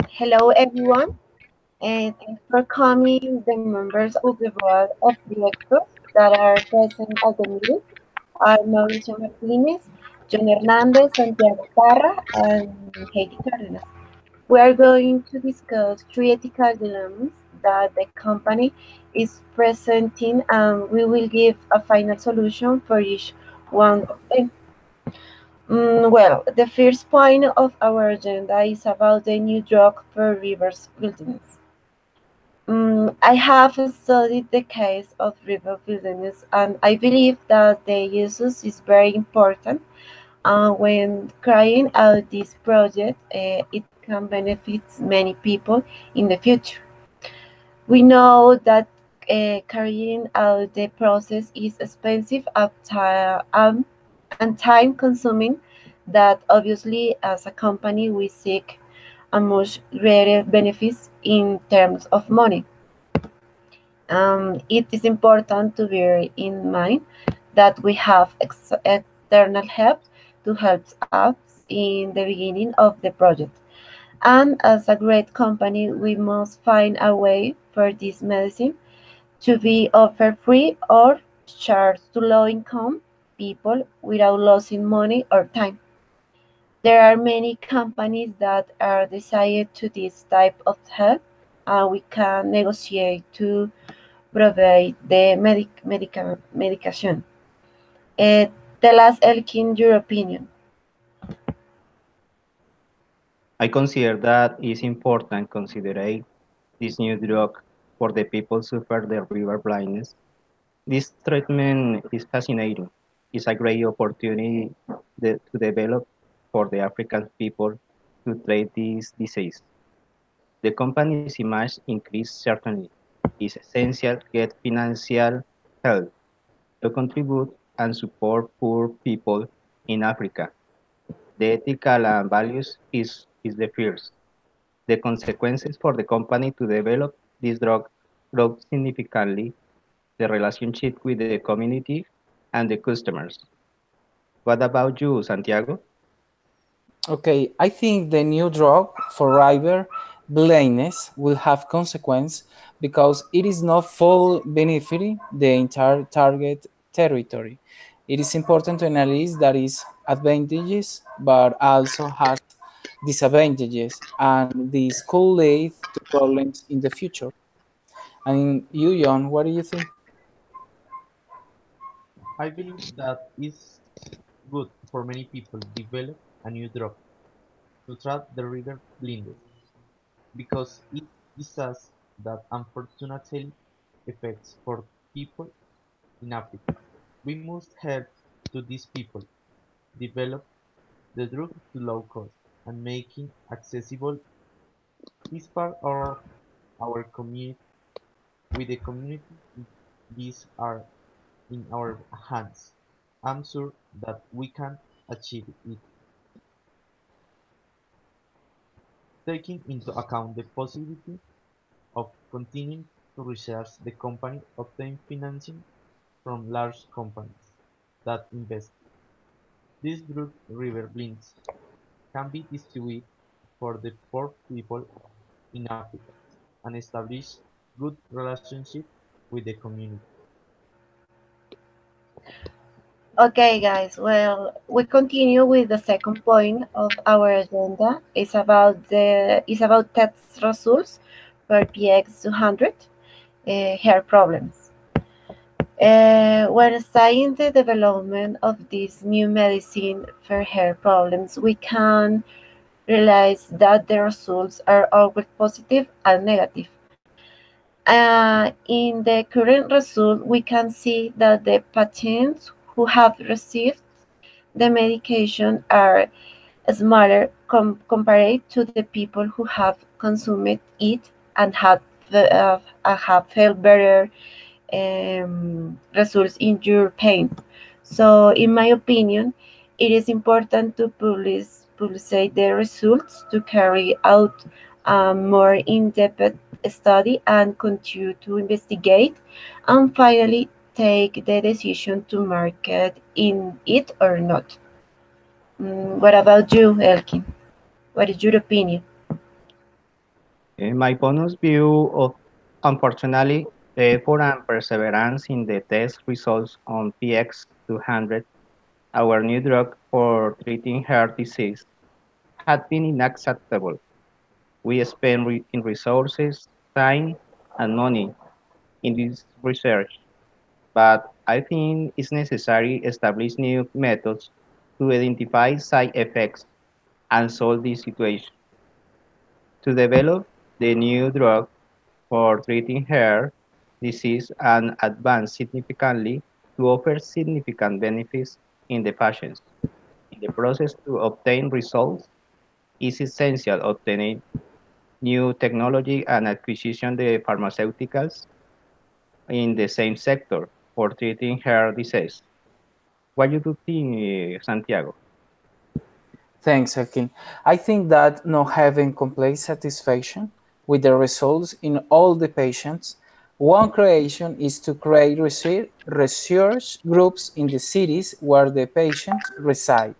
Hello, everyone, and thanks for coming. The members of the board of directors that are present at the meeting are Mauricio Martinez, John Hernandez, Santiago Parra, and Heidi Cardenas. We are going to discuss three ethical dilemmas that the company is presenting, and we will give a final solution for each one of them. Well, the first point of our agenda is about the new drug for rivers wilderness. I have studied the case of river wilderness, and I believe that the uses is very important. When carrying out this project, it can benefit many people in the future. We know that carrying out the process is expensive and time consuming, that obviously as a company we seek a much greater benefits in terms of money. It is important to bear in mind that we have external help to help us in the beginning of the project. And as a great company, we must find a way for this medicine to be offered free or charged to low income people without losing money or time. There are many companies that are decided to this type of help, and we can negotiate to provide the medication. Uh, Tell us, Elkin, your opinion. I consider that it's important consider this new drug for the people suffer the river blindness. This treatment is fascinating. It's a great opportunity to develop for the African people to treat this disease. The company's image increased certainly. It's essential to get financial help to contribute and support poor people in Africa. The ethical values is the first. The consequences for the company to develop this drug grow significantly the relationship with the community and the customers. What about you, Santiago? Okay, I think the new drug for river blindness will have consequence because it is not full benefiting the entire target territory. It is important to analyze that is advantages, but also has disadvantages, and this could lead to problems in the future. And you, John, what do you think? I believe that it's good for many people develop a new drug to treat the river blindness because it disease that unfortunately affects for people in Africa. We must help to these people develop the drug to low cost and making accessible. This part of our community with the community. These are in our hands. I'm sure that we can achieve it, taking into account the possibility of continuing to research. The company obtain financing from large companies that invest. These drug river blinks can be distributed for the poor people in Africa and establish good relationship with the community. Okay, guys. Well, we continue with the second point of our agenda. It's about test results for PX 200 hair problems. When studying the development of this new medicine for hair problems, we can realize that the results are always positive and negative. In the current result, we can see that the patients who have received the medication are smaller compared to the people who have consumed it and have felt better results in your pain. So, in my opinion, it is important to publish the results to carry out a more in-depth study and continue to investigate, and finally take the decision to market in it or not. What about you, Elkin? What is your opinion? In my bonus view of, unfortunately, the effort and perseverance in the test results on PX200, our new drug for treating heart disease, had been unacceptable. We spent in resources, time, and money in this research, but I think it's necessary to establish new methods to identify side effects and solve this situation. To develop the new drug for treating hair disease and advance significantly to offer significant benefits in the patients. In the process to obtain results, it's essential obtaining new technology and acquisition the pharmaceuticals in the same sector for treating hair disease. What do you think, Santiago? Thanks, Akin. I think that not having complete satisfaction with the results in all the patients, one creation is to create research groups in the cities where the patients reside.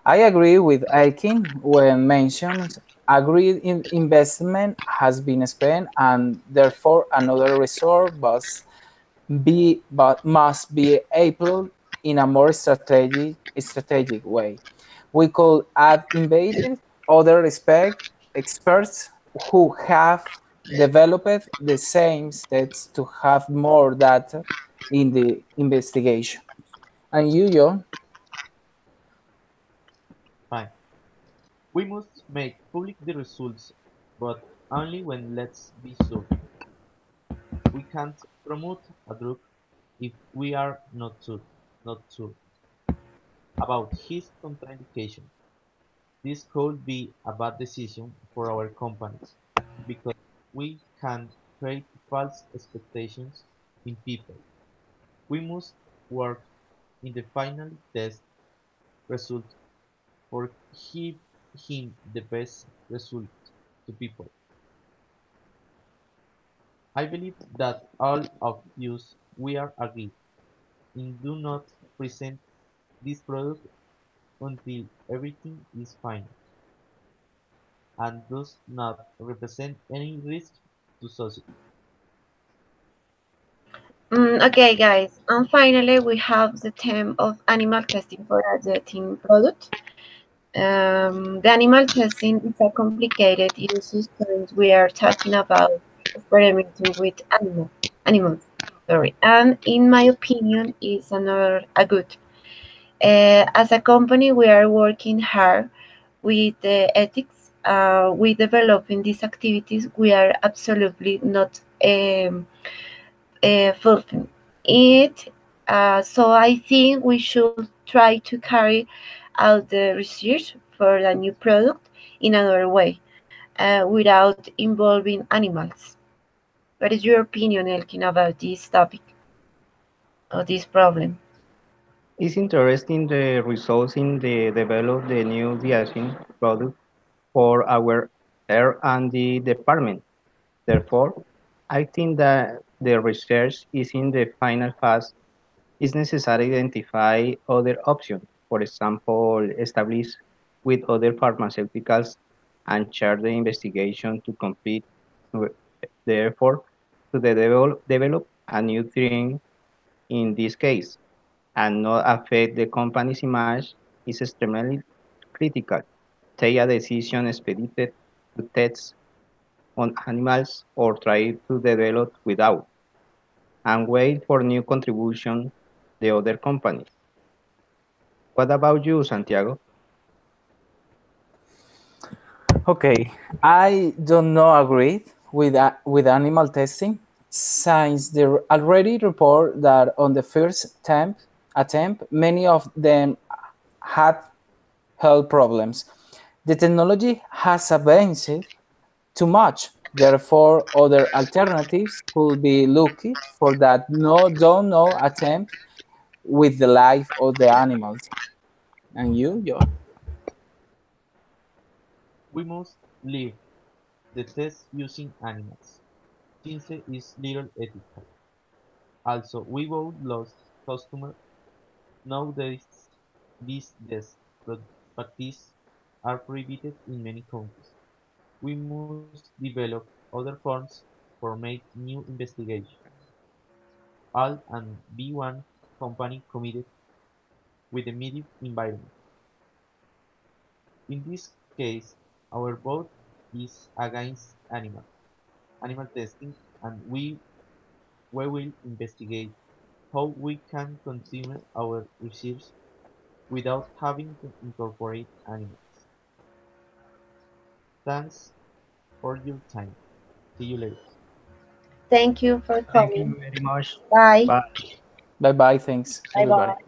I agree with Akin when mentions agreed investment has been spent and therefore another resort must be applied in a more strategic way. We could add invited other experts who have developed the same steps to have more data in the investigation. And you, John? Fine. We must make public the results, but only when let's be sure. We can't promote a drug if we are not sure about his contraindication. This could be a bad decision for our company because we can create false expectations in people. We must work in the final test result for give him the best result to people. I believe that all of us we are agreed in do not present this product until everything is fine and does not represent any risk to society. Okay, guys, and finally we have the theme of animal testing for a dating product. The animal testing is a complicated issue since we are talking about experimenting with animals. Sorry, and in my opinion, is another a good. As a company, we are working hard with the ethics. We developing these activities. We are absolutely not fulfilling it. So I think we should try to carry out the research for a new product in another way without involving animals. What is your opinion, Elkin, about this topic or this problem? It's interesting the results in the develop the new diazine product for our R&D department. Therefore, I think that the research is in the final phase. It's necessary to identify other options. For example, establish with other pharmaceuticals and share the investigation to complete the effort to develop a new drink in this case and not affect the company's image is extremely critical. Take a decision expedited to test on animals or try to develop without, and wait for new contribution the other companies. What about you, Santiago? Okay, I don't know agree with animal testing, since they already report that on the first attempt, many of them had health problems. The technology has advanced too much. Therefore, other alternatives could be looked for that don't know attempt with the life of the animals. And you, John? We must leave the test using animals. Since it is little ethical. Also, we both lost customers. Nowadays, these test practices are prohibited in many countries. We must develop other forms for make new investigation, all and be one company committed with the media environment. In this case, our vote is against animal testing, and we will investigate how we can continue our research without having to incorporate animals. Thanks for your time. See you later. Thank you for Thank coming. you very much. Bye. Bye. Bye bye. Thanks, Bye everybody. bye.